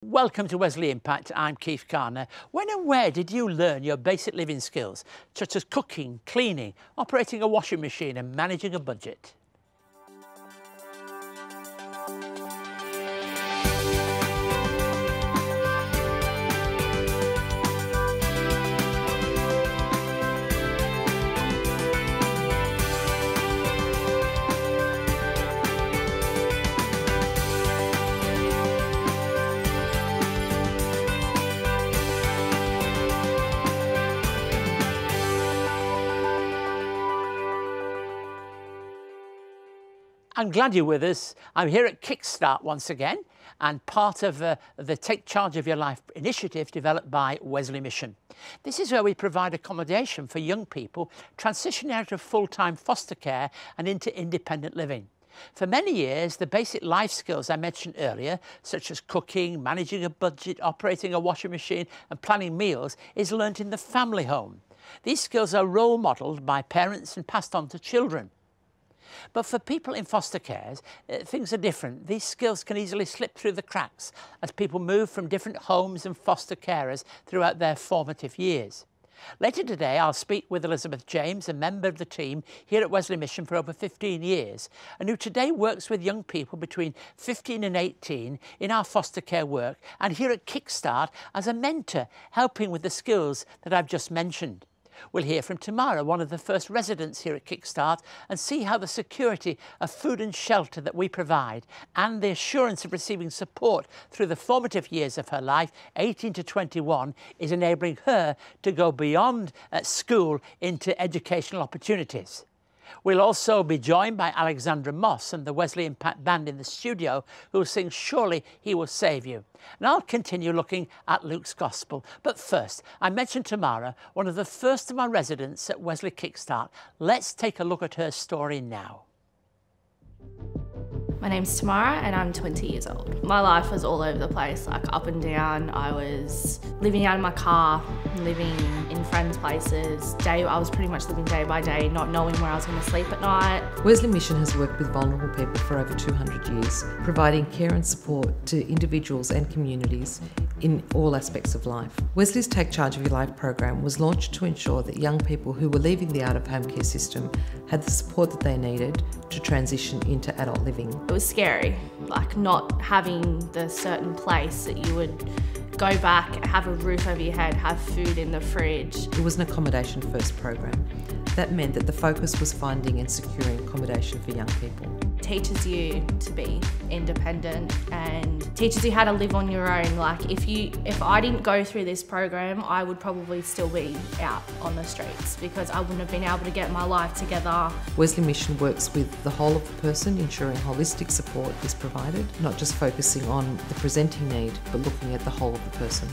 Welcome to Wesley Impact. I'm Keith Garner. When and where did you learn your basic living skills, such as cooking, cleaning, operating a washing machine and managing a budget? I'm glad you're with us. I'm here at Kickstart once again and part of the Take Charge of Your Life initiative developed by Wesley Mission. This is where we provide accommodation for young people transitioning out of full-time foster care and into independent living. For many years, the basic life skills I mentioned earlier, such as cooking, managing a budget, operating a washing machine and planning meals, is learnt in the family home. These skills are role modelled by parents and passed on to children. But for people in foster cares, things are different. These skills can easily slip through the cracks as people move from different homes and foster carers throughout their formative years. Later today, I'll speak with Elizabeth James, a member of the team here at Wesley Mission for over 15 years, and who today works with young people between 15 and 18 in our foster care work, and here at Kickstart as a mentor, helping with the skills that I've just mentioned. We'll hear from Tamara, one of the first residents here at Kickstart, and see how the security of food and shelter that we provide and the assurance of receiving support through the formative years of her life, 18 to 21, is enabling her to go beyond school into educational opportunities. We'll also be joined by Alexandra Moss and the Wesley Impact Band in the studio, who will sing Surely He Will Save You. And I'll continue looking at Luke's Gospel. But first, I mentioned Tamara, one of the first of our residents at Wesley Kickstart. Let's take a look at her story now. My name's Tamara and I'm 20 years old. My life was all over the place, like up and down. I was living out of my car, living in friends' places. I was pretty much living day by day, not knowing where I was going to sleep at night. Wesley Mission has worked with vulnerable people for over 200 years, providing care and support to individuals and communities in all aspects of life. Wesley's Take Charge of Your Life program was launched to ensure that young people who were leaving the out-of-home care system had the support that they needed to transition into adult living. It was scary, like not having the certain place that you would go back, have a roof over your head, have food in the fridge. It was an accommodation first program. That meant that the focus was finding and securing accommodation for young people. It teaches you to be independent and teaches you how to live on your own. Like if I didn't go through this program, I would probably still be out on the streets because I wouldn't have been able to get my life together. Wesley Mission works with the whole of the person, ensuring holistic support is provided, not just focusing on the presenting need, but looking at the whole of the person.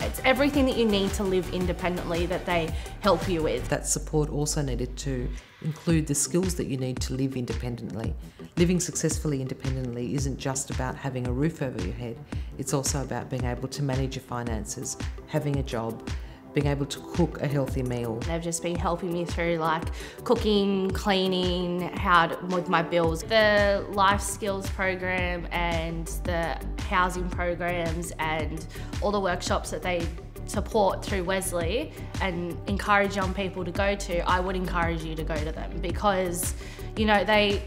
It's everything that you need to live independently that they help you with. That support also needed to include the skills that you need to live independently. Living successfully independently isn't just about having a roof over your head, it's also about being able to manage your finances, having a job, being able to cook a healthy meal. They've just been helping me through like cooking, cleaning, with my bills. The life skills program and the housing programs and all the workshops that they support through Wesley and encourage young people to go to, I would encourage you to go to them because, you know, they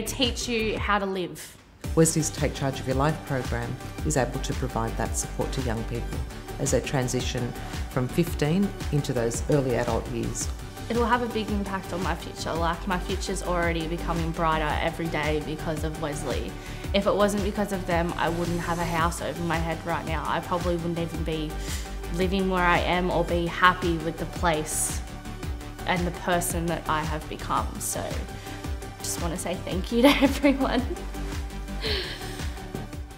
teach you how to live. Wesley's Take Charge of Your Life program is able to provide that support to young people as they transition from 15 into those early adult years. It'll have a big impact on my future. Like my future's already becoming brighter every day because of Wesley. If it wasn't because of them, I wouldn't have a house over my head right now. I probably wouldn't even be living where I am or be happy with the place and the person that I have become. So just want to say thank you to everyone.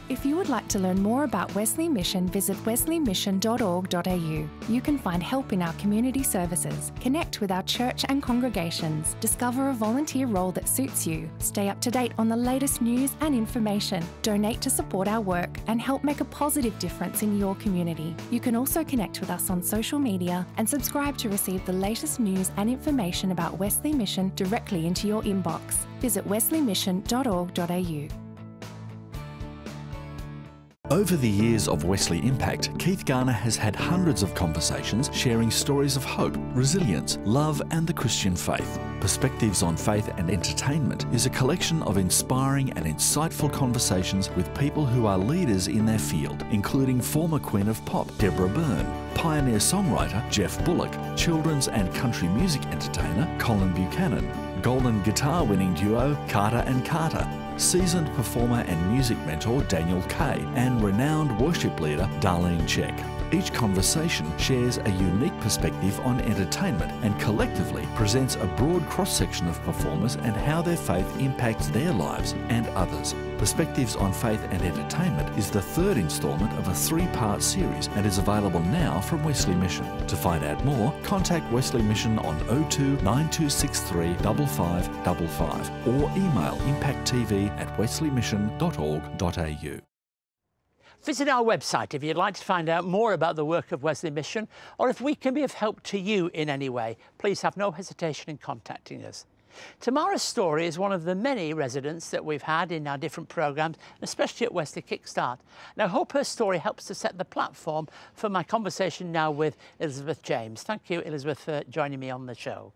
If you would like to learn more about Wesley Mission, visit wesleymission.org.au. You can find help in our community services, connect with our church and congregations, discover a volunteer role that suits you, stay up to date on the latest news and information, donate to support our work, and help make a positive difference in your community. You can also connect with us on social media and subscribe to receive the latest news and information about Wesley Mission directly into your inbox. Visit wesleymission.org.au. Over the years of Wesley Impact, Keith Garner has had hundreds of conversations sharing stories of hope, resilience, love and the Christian faith. Perspectives on Faith and Entertainment is a collection of inspiring and insightful conversations with people who are leaders in their field, including former Queen of Pop, Deborah Byrne, pioneer songwriter Jeff Bullock, children's and country music entertainer Colin Buchanan, Golden Guitar winning duo Carter and Carter, seasoned performer and music mentor Daniel Kay, and renowned worship leader Darlene Check. Each conversation shares a unique perspective on entertainment and collectively presents a broad cross-section of performers and how their faith impacts their lives and others. Perspectives on Faith and Entertainment is the third instalment of a 3-part series and is available now from Wesley Mission. To find out more, contact Wesley Mission on 02 9263 5555 or email impacttv@wesleymission.org.au. Visit our website if you'd like to find out more about the work of Wesley Mission, or if we can be of help to you in any way, please have no hesitation in contacting us. Tamara's story is one of the many residents that we've had in our different programmes, especially at Wesley Kickstart. And I hope her story helps to set the platform for my conversation now with Elizabeth James. Thank you, Elizabeth, for joining me on the show.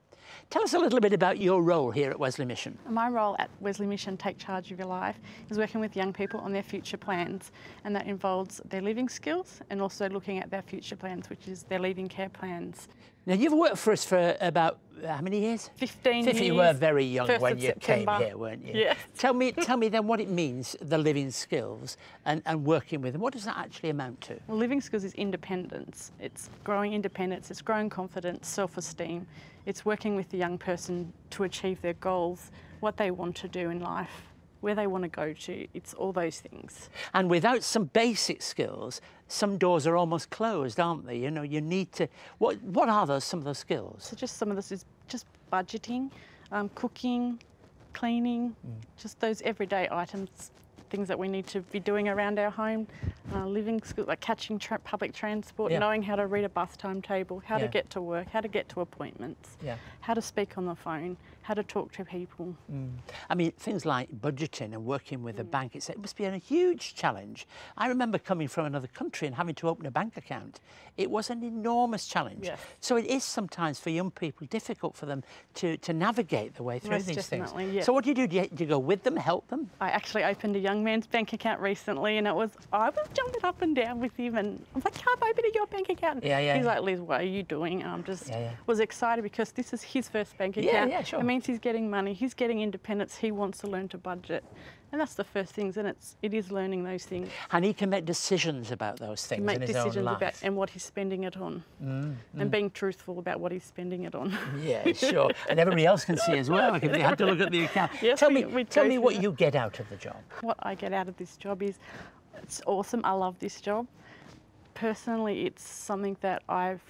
Tell us a little bit about your role here at Wesley Mission. My role at Wesley Mission, Take Charge of Your Life, is working with young people on their future plans, and that involves their living skills and also looking at their future plans, which is their leaving care plans. Now, you've worked for us for about how many years? 15 years. You were very young when you September. came here, weren't you? Yes. Tell me then what it means, the living skills and working with them. What does that actually amount to? Well, living skills is independence. It's growing independence, it's growing confidence, self-esteem. It's working with the young person to achieve their goals, what they want to do in life, where they want to go to. It's all those things. And without some basic skills, some doors are almost closed, aren't they? You know, you need to... What are those, some of those skills? So just some of this is just budgeting, cooking, cleaning, just those everyday items, things that we need to be doing around our home. Living skills like catching public transport, knowing how to read a bus timetable, how to get to work, how to get to appointments, how to speak on the phone, how to talk to people. I mean, things like budgeting and working with a bank, it must be a huge challenge. I remember coming from another country and having to open a bank account. It was an enormous challenge. Yes. So it is sometimes for young people difficult for them to navigate the way through Most these things. Yes. So what do you do? Do you go with them, help them? I actually opened a young man's bank account recently, and I was jumping up and down with him, and I'm like, I'm opening your bank account. He's like, Liz, what are you doing? I'm just was excited because this is his first bank account. Yeah, sure. It means he's getting money, he's getting independence, he wants to learn to budget. And that's the first things, and it is learning those things. And he can make decisions about those things in his own life. About and what he's spending it on, and being truthful about what he's spending it on. Yeah, sure. And everybody else can see as well, if they had to look at the account. Yes, tell me what you get out of the job. What I get out of this job is, it's awesome. I love this job. Personally, it's something that I've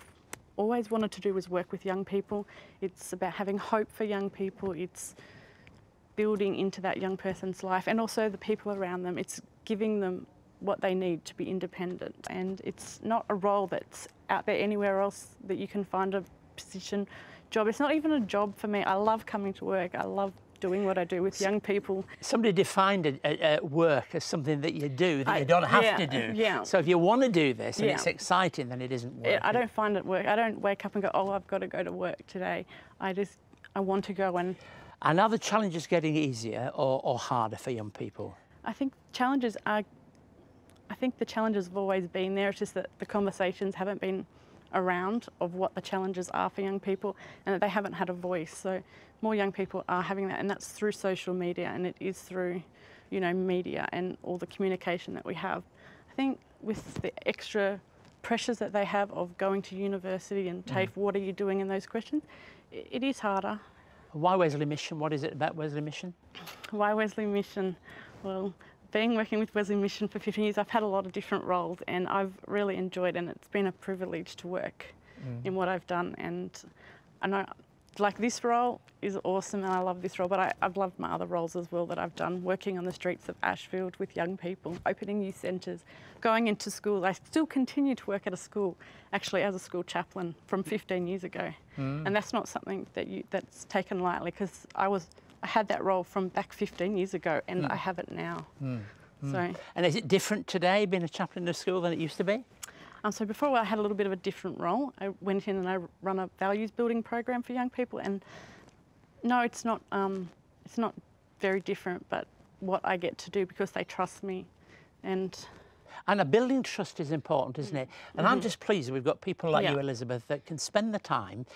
always wanted to do, was work with young people. It's about having hope for young people. It's building into that young person's life and also the people around them. It's giving them what they need to be independent. And it's not a role that's out there anywhere else that you can find a position, job. It's not even a job for me. I love coming to work. I love doing what I do with young people. Somebody defined work as something that you do, that you don't have to do. Yeah. So if you want to do this and it's exciting, then it isn't work. I don't find it work. I don't wake up and go, oh, I've got to go to work today. I want to go and... And are the challenges getting easier or harder for young people? I think the challenges have always been there. It's just that the conversations haven't been around of what the challenges are for young people, and that they haven't had a voice. So more young people are having that, and that's through social media, and it is through, media and all the communication that we have. I think with the extra pressures that they have of going to university and TAFE, what are you doing in those questions, it is harder. Why Wesley Mission? What is it about Wesley Mission? Why Wesley Mission? Well, working with Wesley Mission for 15 years, I've had a lot of different roles, and I've really enjoyed it, and it's been a privilege to work in what I've done. And I know, like, this role is awesome, and I love this role, but I've loved my other roles as well that I've done, working on the streets of Ashfield with young people, opening youth centres, going into schools. I still continue to work at a school, actually as a school chaplain from 15 years ago. And that's not something that's taken lightly, because I had that role from back 15 years ago, and I have it now. So, And is it different today, being a chaplain in a school, than it used to be? so before I had a little bit of a different role. I went in and I run a values building program for young people, and no, it's not very different, but what I get to do because they trust me. And a building trust is important, isn't it? And I'm just pleased that we've got people like you, Elizabeth, that can spend the time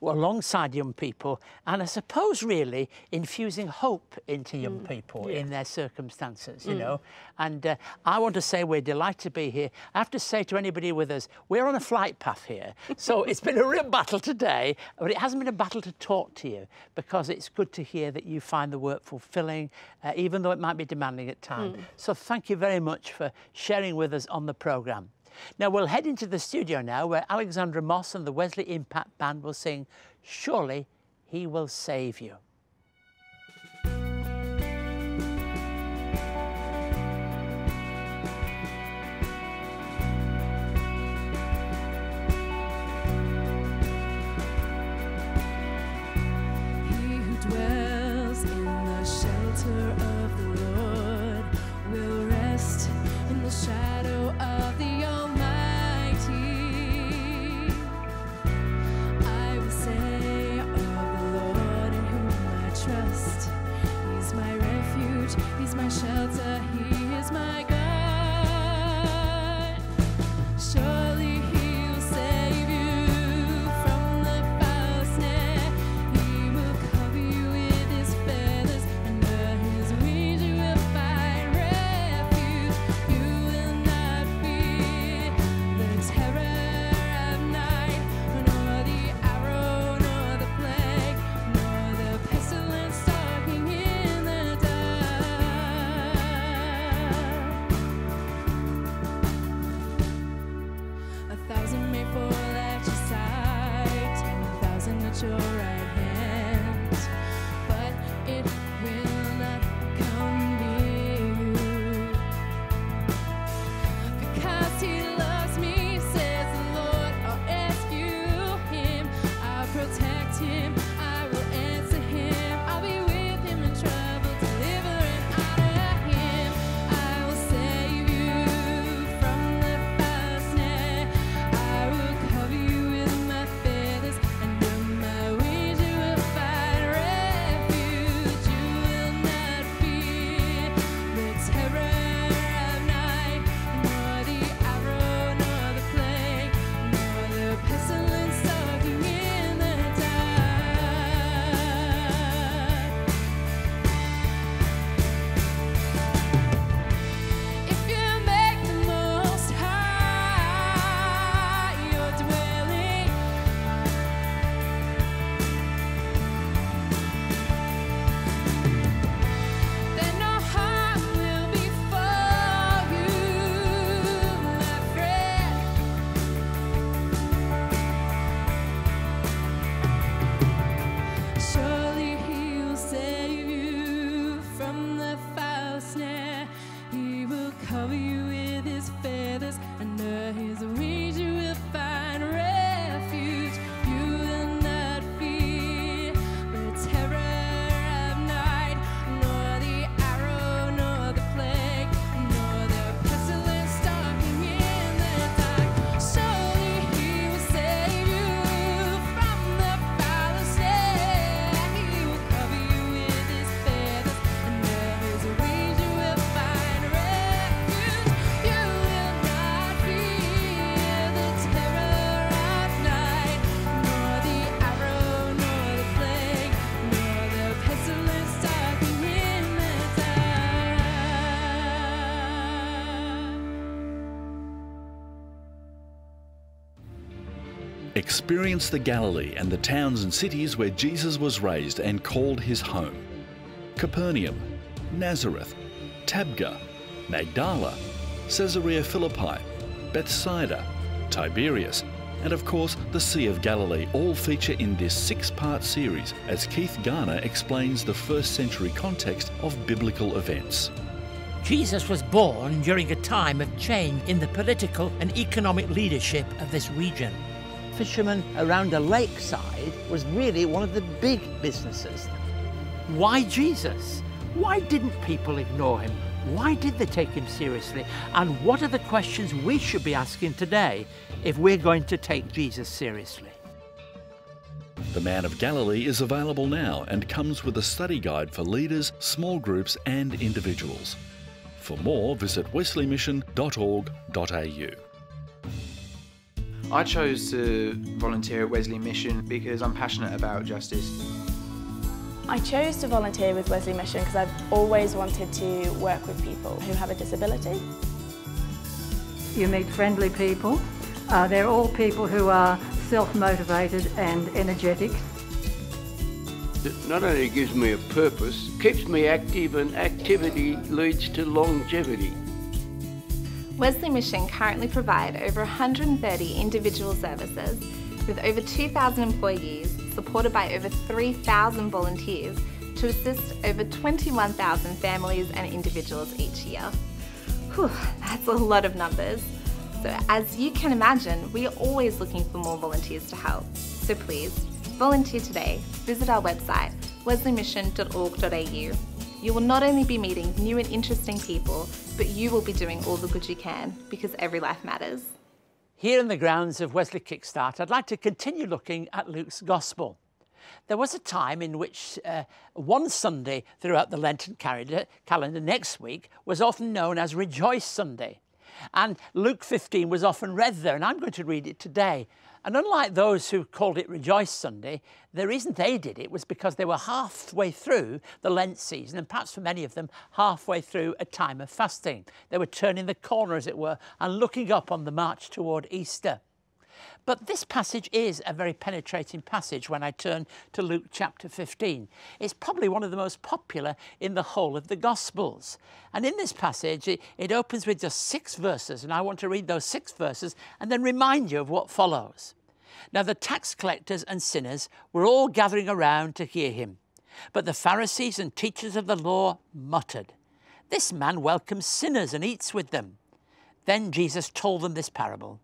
alongside young people and I suppose really infusing hope into young people in their circumstances, you know. And I want to say we're delighted to be here. I have to say to anybody with us, we're on a flight path here. So it's been a real battle today, but it hasn't been a battle to talk to you, because it's good to hear that you find the work fulfilling, even though it might be demanding at times. So thank you very much for sharing with us on the programme. Now we'll head into the studio now, where Alexandra Moss and the Wesley Impact Band will sing "Surely He Will Save You." He who dwells in the shelter of the Lord will rest in the shadow of the Almighty. I will say of the Lord in whom I trust. He's my refuge, He's my shelter, He is my God. Surely He will save you from the foul snare. He will cover you with His feathers, under His wings you will find refuge. You will not fear the terror of night, nor the arrow, nor the plague, nor the pestilence stalking in the dark. 1,000 may fall at your side, 10,000 at your right hand, but it will not come near you. Because He loves me, says the Lord, I'll rescue Him, I'll protect Him, I will answer Him, I'll be with Him in trouble, deliver and honor Him. I will save you from the foul snare, I will cover you with my feathers, under my wings you will find refuge. You will not fear the terror of night, nor the arrow, nor the plague, nor the pestilence stalking in the dark. If you make the Most High your dwelling, then no harm will befall you, my friend. Surely He will save you from the foul snare. He will cover you with His feathers, under His wings you will find refuge. You will not fear the terror of night, nor the arrow, nor the plague, nor the pestilence stalking in the dark. Surely He will save you from the foul snare. He will cover you with His feathers, under His wings you will find refuge. You will not fear the terror of night, nor the arrow, nor the plague, nor the pestilence stalking in the dark. Experience the Galilee and the towns and cities where Jesus was raised and called His home. Capernaum, Nazareth, Tabgha, Magdala, Caesarea Philippi, Bethsaida, Tiberias, and of course the Sea of Galilee all feature in this 6-part series as Keith Garner explains the first century context of biblical events. Jesus was born during a time of change in the political and economic leadership of this region. Fishermen around a lakeside was really one of the big businesses. Why Jesus? Why didn't people ignore Him? Why did they take him seriously? And what are the questions we should be asking today if we're going to take Jesus seriously? The Man of Galilee is available now and comes with a study guide for leaders, small groups and individuals. For more, visit wesleymission.org.au. I chose to volunteer at Wesley Mission because I'm passionate about justice. I chose to volunteer with Wesley Mission because I've always wanted to work with people who have a disability. You meet friendly people. They're all people who are self-motivated and energetic. It not only gives me a purpose, keeps me active, and activity leads to longevity. Wesley Mission currently provide over 130 individual services with over 2,000 employees, supported by over 3,000 volunteers to assist over 21,000 families and individuals each year. Whew, that's a lot of numbers. So as you can imagine, we are always looking for more volunteers to help. So please, volunteer today. Visit our website, wesleymission.org.au. You will not only be meeting new and interesting people, but you will be doing all the good you can, because every life matters. Here in the grounds of Wesley Kickstart, I'd like to continue looking at Luke's Gospel. There was a time in which one Sunday throughout the Lenten calendar next week was often known as Rejoice Sunday. And Luke 15 was often read there, and I'm going to read it today. And unlike those who called it Rejoice Sunday, the reason they did it was because they were halfway through the Lent season, and perhaps for many of them, halfway through a time of fasting. They were turning the corner, as it were, and looking up on the march toward Easter. But this passage is a very penetrating passage when I turn to Luke chapter 15. It's probably one of the most popular in the whole of the Gospels. And in this passage, it opens with just 6 verses, and I want to read those 6 verses and then remind you of what follows. Now the tax collectors and sinners were all gathering around to hear him, but the Pharisees and teachers of the law muttered, "This man welcomes sinners and eats with them." Then Jesus told them this parable.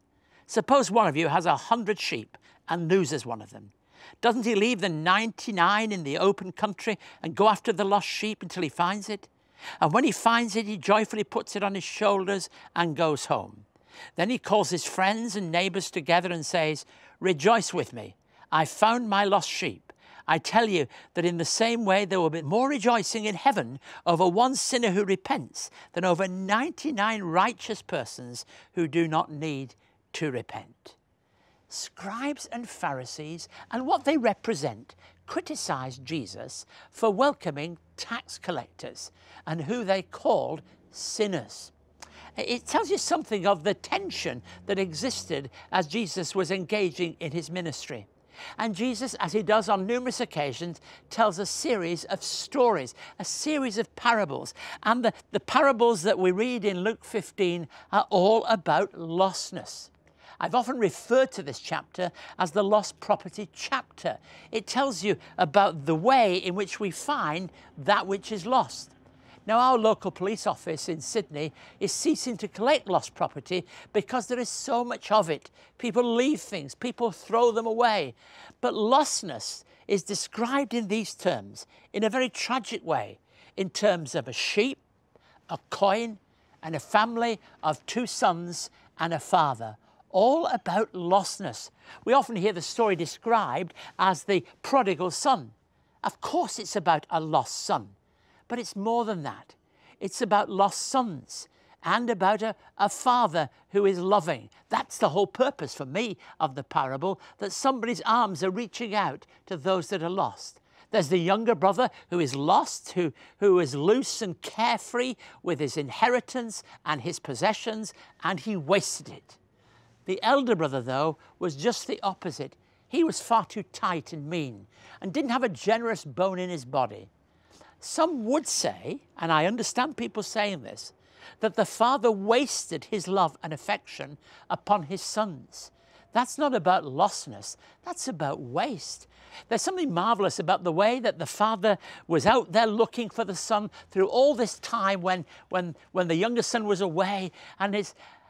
Suppose one of you has 100 sheep and loses one of them. Doesn't he leave the 99 in the open country and go after the lost sheep until he finds it? And when he finds it, he joyfully puts it on his shoulders and goes home. Then he calls his friends and neighbours together and says, "Rejoice with me, I found my lost sheep." I tell you that in the same way there will be more rejoicing in heaven over one sinner who repents than over 99 righteous persons who do not need to repent. Scribes and Pharisees and what they represent criticised Jesus for welcoming tax collectors and who they called sinners. It tells you something of the tension that existed as Jesus was engaging in his ministry. And Jesus, as he does on numerous occasions, tells a series of stories, a series of parables. And the parables that we read in Luke 15 are all about lostness. I've often referred to this chapter as the lost property chapter. It tells you about the way in which we find that which is lost. Now, our local police office in Sydney is ceasing to collect lost property because there is so much of it. People leave things, people throw them away. But lostness is described in these terms in a very tragic way, in terms of a sheep, a coin, and a family of 2 sons and a father. All about lostness. We often hear the story described as the prodigal son. Of course it's about a lost son, but it's more than that. It's about lost sons and about a father who is loving. That's the whole purpose for me of the parable, that somebody's arms are reaching out to those that are lost. There's the younger brother who is lost, who is loose and carefree with his inheritance and his possessions, and he wasted it. The elder brother, though, was just the opposite. He was far too tight and mean and didn't have a generous bone in his body. Some would say, and I understand people saying this, that the father wasted his love and affection upon his sons. That's not about lostness, that's about waste. There's something marvellous about the way that the father was out there looking for the son through all this time when the younger son was away, and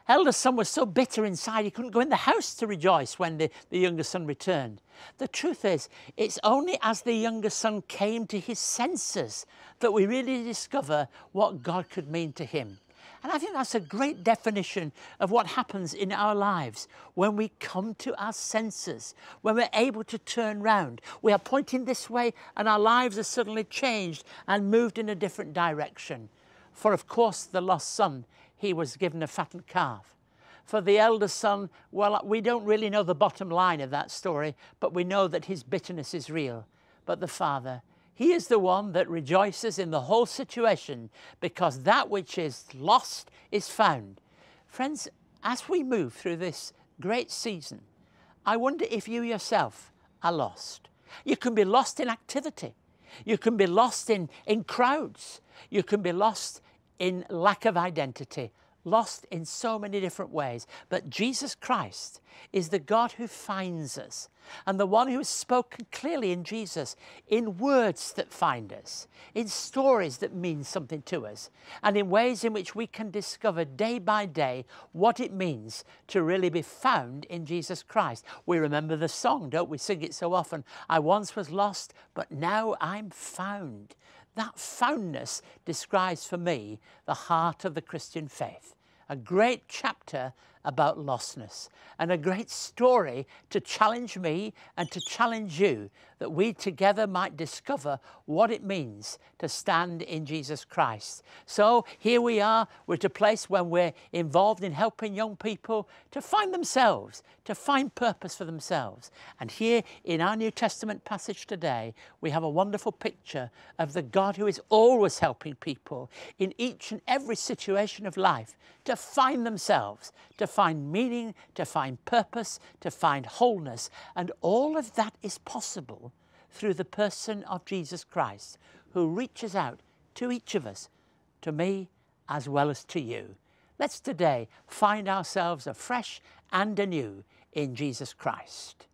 elder son was so bitter inside he couldn't go in the house to rejoice when the younger son returned. The truth is, it's only as the younger son came to his senses that we really discover what God could mean to him. And I think that's a great definition of what happens in our lives when we come to our senses, when we're able to turn round. We are pointing this way and our lives are suddenly changed and moved in a different direction. For of course the lost son, he was given a fattened calf. For the elder son, well, we don't really know the bottom line of that story, but we know that his bitterness is real. But the father, he is the one that rejoices in the whole situation because that which is lost is found. Friends, as we move through this great season, I wonder if you yourself are lost. You can be lost in activity. You can be lost in crowds. You can be lost in lack of identity, lost in so many different ways. But Jesus Christ is the God who finds us, and the one who has spoken clearly in Jesus, in words that find us, in stories that mean something to us, and in ways in which we can discover day by day what it means to really be found in Jesus Christ. We remember the song, don't we? Sing it so often. I once was lost, but now I'm found. That foundness describes for me the heart of the Christian faith. A great chapter about lostness and a great story to challenge me and to challenge you, that we together might discover what it means to stand in Jesus Christ. So here we are, we're at a place when we're involved in helping young people to find themselves, to find purpose for themselves. And here in our New Testament passage today, we have a wonderful picture of the God who is always helping people in each and every situation of life to find themselves, to find meaning, to find purpose, to find wholeness. And all of that is possible through the person of Jesus Christ, who reaches out to each of us, to me as well as to you. Let's today find ourselves afresh and anew in Jesus Christ.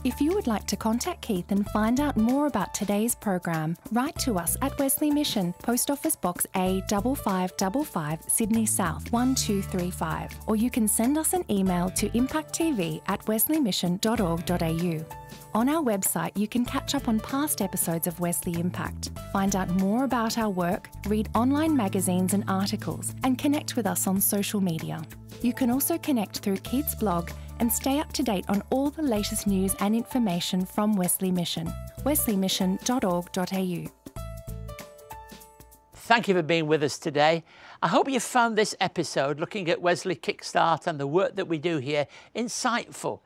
If you would like to contact Keith and find out more about today's program, write to us at Wesley Mission, Post Office Box A 5555, Sydney South 1235, or you can send us an email to impacttv@wesleymission.org.au. On our website, you can catch up on past episodes of Wesley Impact, find out more about our work, read online magazines and articles, and connect with us on social media. You can also connect through Keith's blog and stay up to date on all the latest news and information from Wesley Mission, wesleymission.org.au. Thank you for being with us today. I hope you found this episode looking at Wesley Kickstart and the work that we do here insightful,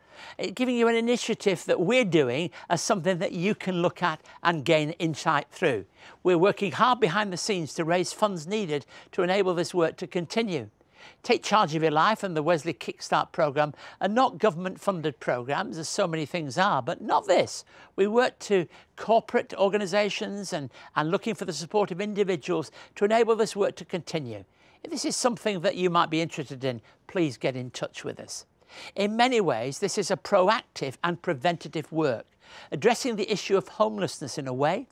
giving you an initiative that we're doing as something that you can look at and gain insight through. We're working hard behind the scenes to raise funds needed to enable this work to continue. Take Charge of Your Life and the Wesley Kickstart programme are not government-funded programmes, as so many things are, but not this. We work to corporate organisations and looking for the support of individuals to enable this work to continue. If this is something that you might be interested in, please get in touch with us. In many ways, this is a proactive and preventative work, addressing the issue of homelessness in a way.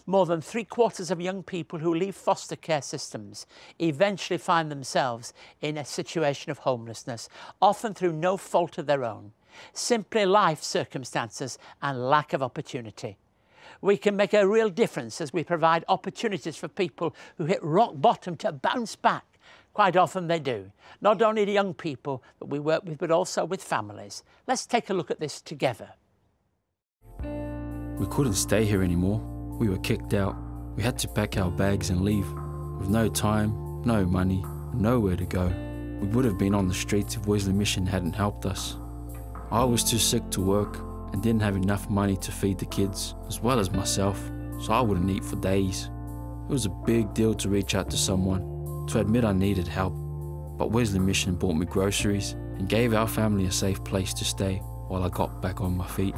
More than 3/4 of young people who leave foster care systems eventually find themselves in a situation of homelessness, often through no fault of their own, simply life circumstances and lack of opportunity. We can make a real difference as we provide opportunities for people who hit rock bottom to bounce back. Quite often they do, not only the young people that we work with, but also with families. Let's take a look at this together. We couldn't stay here anymore. We were kicked out. We had to pack our bags and leave. With no time, no money, nowhere to go. We would have been on the streets if Wesley Mission hadn't helped us. I was too sick to work and didn't have enough money to feed the kids, as well as myself, so I wouldn't eat for days. It was a big deal to reach out to someone, to admit I needed help. But Wesley Mission bought me groceries and gave our family a safe place to stay while I got back on my feet.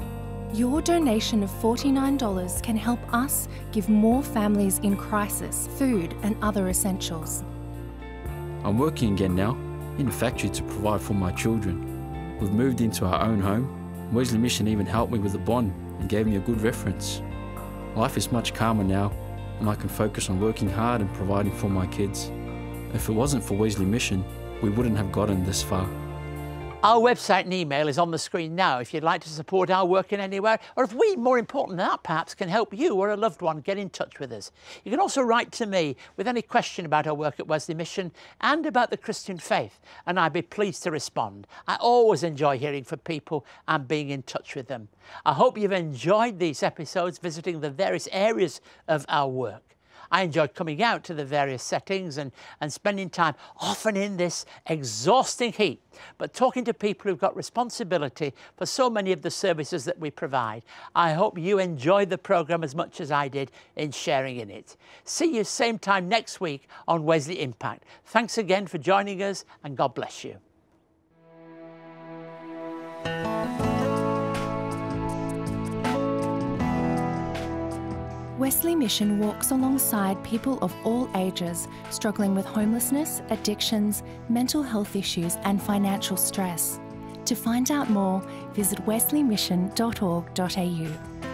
Your donation of $49 can help us give more families in crisis food and other essentials. I'm working again now, in a factory to provide for my children. We've moved into our own home. Wesley Mission even helped me with the bond and gave me a good reference. Life is much calmer now, and I can focus on working hard and providing for my kids. If it wasn't for Wesley Mission, we wouldn't have gotten this far. Our website and email is on the screen now if you'd like to support our work in anywhere, or if we, more important than that perhaps, can help you or a loved one get in touch with us. You can also write to me with any question about our work at Wesley Mission and about the Christian faith, and I'd be pleased to respond. I always enjoy hearing from people and being in touch with them. I hope you've enjoyed these episodes visiting the various areas of our work. I enjoy coming out to the various settings and spending time, often in this exhausting heat, but talking to people who've got responsibility for so many of the services that we provide. I hope you enjoyed the programme as much as I did in sharing in it. See you same time next week on Wesley Impact. Thanks again for joining us, and God bless you. Wesley Mission walks alongside people of all ages struggling with homelessness, addictions, mental health issues and financial stress. To find out more, visit wesleymission.org.au.